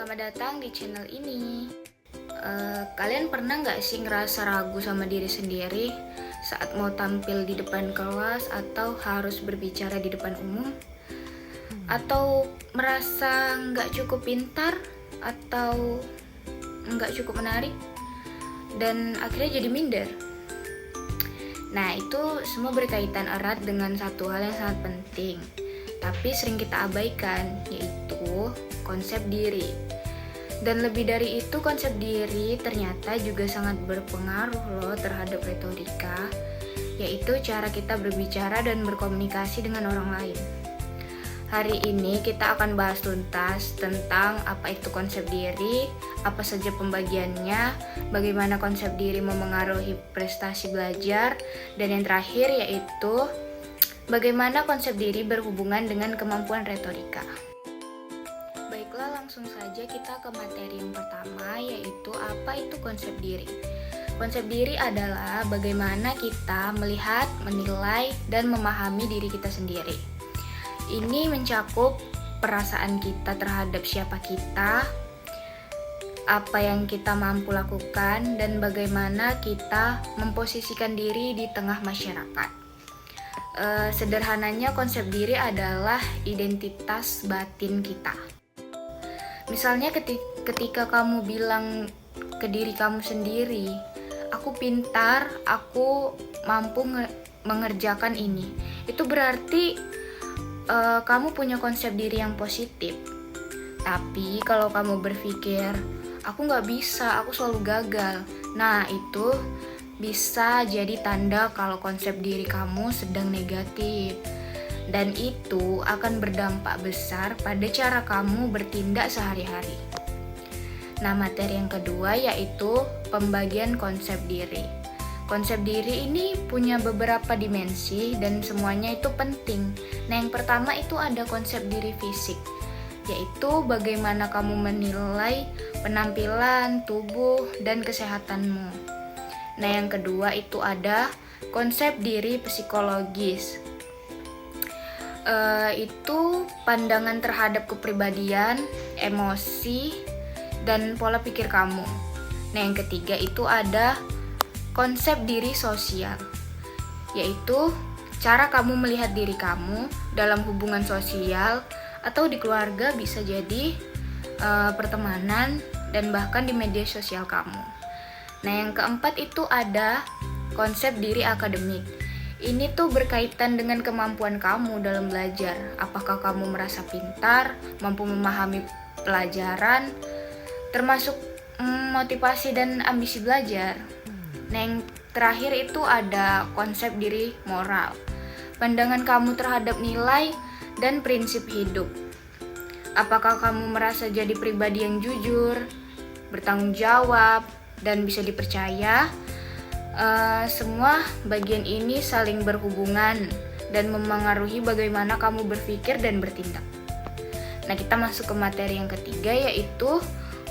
Selamat datang di channel ini. Kalian pernah nggak sih ngerasa ragu sama diri sendiri saat mau tampil di depan kelas atau harus berbicara di depan umum? Atau merasa nggak cukup pintar atau nggak cukup menarik dan akhirnya jadi minder? Nah, itu semua berkaitan erat dengan satu hal yang sangat penting, tapi sering kita abaikan, yaitu konsep diri. Dan lebih dari itu, konsep diri ternyata juga sangat berpengaruh loh terhadap retorika, yaitu cara kita berbicara dan berkomunikasi dengan orang lain. Hari ini kita akan bahas tuntas tentang apa itu konsep diri, apa saja pembagiannya, bagaimana konsep diri memengaruhi prestasi belajar, dan yang terakhir yaitu bagaimana konsep diri berhubungan dengan kemampuan retorika. Baiklah, langsung saja kita ke materi yang pertama, yaitu apa itu konsep diri. Konsep diri adalah bagaimana kita melihat, menilai, dan memahami diri kita sendiri. Ini mencakup perasaan kita terhadap siapa kita, apa yang kita mampu lakukan, dan bagaimana kita memposisikan diri di tengah masyarakat. Sederhananya, konsep diri adalah identitas batin kita. Misalnya ketika kamu bilang ke diri kamu sendiri, aku pintar, aku mampu mengerjakan ini. Itu berarti kamu punya konsep diri yang positif. Tapi kalau kamu berpikir, aku nggak bisa, aku selalu gagal. Nah, itu bisa jadi tanda kalau konsep diri kamu sedang negatif. Dan itu akan berdampak besar pada cara kamu bertindak sehari-hari. Nah, materi yang kedua yaitu pembagian konsep diri. Konsep diri ini punya beberapa dimensi dan semuanya itu penting. Nah, yang pertama itu ada konsep diri fisik, yaitu bagaimana kamu menilai penampilan, tubuh, dan kesehatanmu. Nah, yang kedua itu ada konsep diri psikologis. Itu pandangan terhadap kepribadian, emosi, dan pola pikir kamu. Nah, yang ketiga itu ada konsep diri sosial, yaitu cara kamu melihat diri kamu dalam hubungan sosial atau di keluarga, bisa jadi pertemanan, dan bahkan di media sosial kamu. Nah, yang keempat itu ada konsep diri akademik. Ini tuh berkaitan dengan kemampuan kamu dalam belajar. Apakah kamu merasa pintar, mampu memahami pelajaran, termasuk motivasi dan ambisi belajar. Nah, yang terakhir itu ada konsep diri moral. Pandangan kamu terhadap nilai dan prinsip hidup. Apakah kamu merasa jadi pribadi yang jujur, bertanggung jawab, dan bisa dipercaya? Semua bagian ini saling berhubungan dan memengaruhi bagaimana kamu berpikir dan bertindak. Nah, kita masuk ke materi yang ketiga, yaitu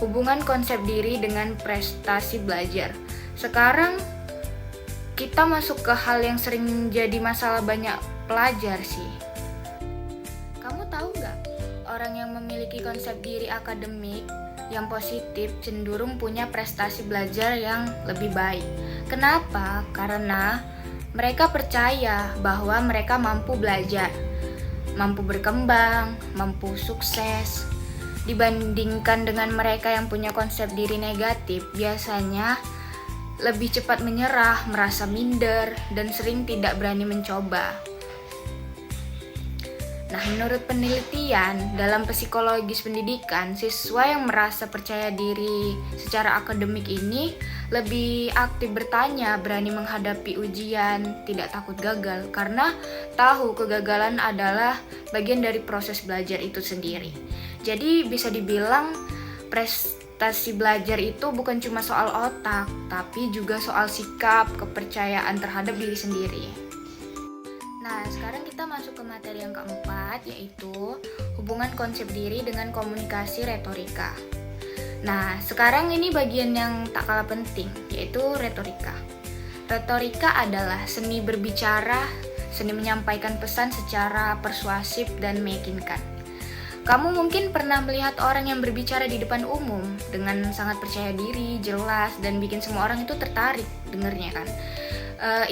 hubungan konsep diri dengan prestasi belajar. Sekarang kita masuk ke hal yang sering jadi masalah banyak pelajar sih. Kamu tahu nggak, orang yang memiliki konsep diri akademik yang positif cenderung punya prestasi belajar yang lebih baik. Kenapa? Karena mereka percaya bahwa mereka mampu belajar, mampu berkembang, mampu sukses. Dibandingkan dengan mereka yang punya konsep diri negatif, biasanya lebih cepat menyerah, merasa minder, dan sering tidak berani mencoba. Nah, menurut penelitian dalam psikologis pendidikan, siswa yang merasa percaya diri secara akademik ini lebih aktif bertanya, berani menghadapi ujian, tidak takut gagal, karena tahu kegagalan adalah bagian dari proses belajar itu sendiri. Jadi bisa dibilang prestasi belajar itu bukan cuma soal otak, tapi juga soal sikap, kepercayaan terhadap diri sendiri. Nah, sekarang kita masuk ke materi yang keempat, yaitu hubungan konsep diri dengan komunikasi retorika. Nah, sekarang ini bagian yang tak kalah penting, yaitu retorika. Retorika adalah seni berbicara, seni menyampaikan pesan secara persuasif dan meyakinkan. Kamu mungkin pernah melihat orang yang berbicara di depan umum dengan sangat percaya diri, jelas, dan bikin semua orang itu tertarik dengernya kan.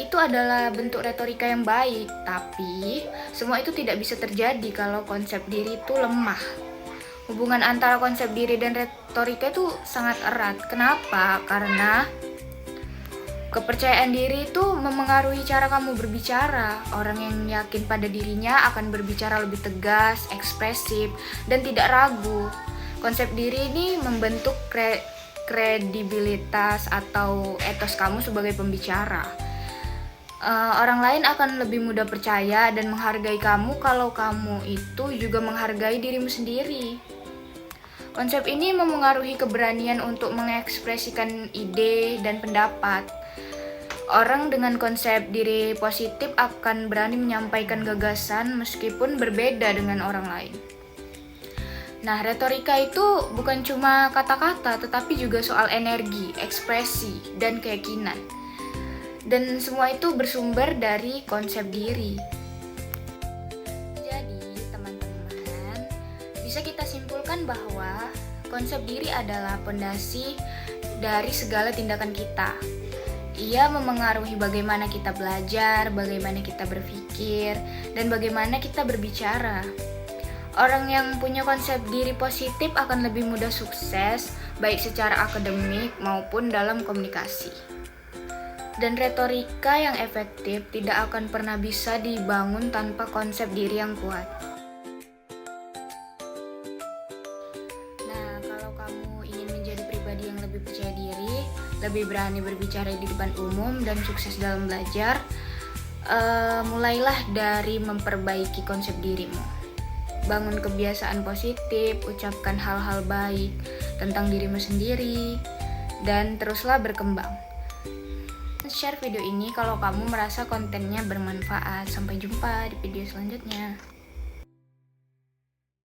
Itu adalah bentuk retorika yang baik, tapi semua itu tidak bisa terjadi kalau konsep diri itu lemah. Hubungan antara konsep diri dan retorika itu sangat erat. Kenapa? Karena kepercayaan diri itu memengaruhi cara kamu berbicara. Orang yang yakin pada dirinya akan berbicara lebih tegas, ekspresif, dan tidak ragu. Konsep diri ini membentuk kredibilitas atau etos kamu sebagai pembicara. Orang lain akan lebih mudah percaya dan menghargai kamu kalau kamu itu juga menghargai dirimu sendiri. Konsep ini memengaruhi keberanian untuk mengekspresikan ide dan pendapat. Orang dengan konsep diri positif akan berani menyampaikan gagasan meskipun berbeda dengan orang lain. Nah, retorika itu bukan cuma kata-kata, tetapi juga soal energi, ekspresi, dan keyakinan. Dan semua itu bersumber dari konsep diri. Jadi, teman-teman, bisa kita simpulkan bahwa konsep diri adalah pondasi dari segala tindakan kita. Ia memengaruhi bagaimana kita belajar, bagaimana kita berpikir, dan bagaimana kita berbicara. Orang yang punya konsep diri positif akan lebih mudah sukses, baik secara akademik maupun dalam komunikasi. Dan retorika yang efektif tidak akan pernah bisa dibangun tanpa konsep diri yang kuat. Nah, kalau kamu ingin menjadi pribadi yang lebih percaya diri, lebih berani berbicara di depan umum, dan sukses dalam belajar, mulailah dari memperbaiki konsep dirimu. Bangun kebiasaan positif, ucapkan hal-hal baik tentang dirimu sendiri, dan teruslah berkembang. Share video ini kalau kamu merasa kontennya bermanfaat. Sampai jumpa di video selanjutnya.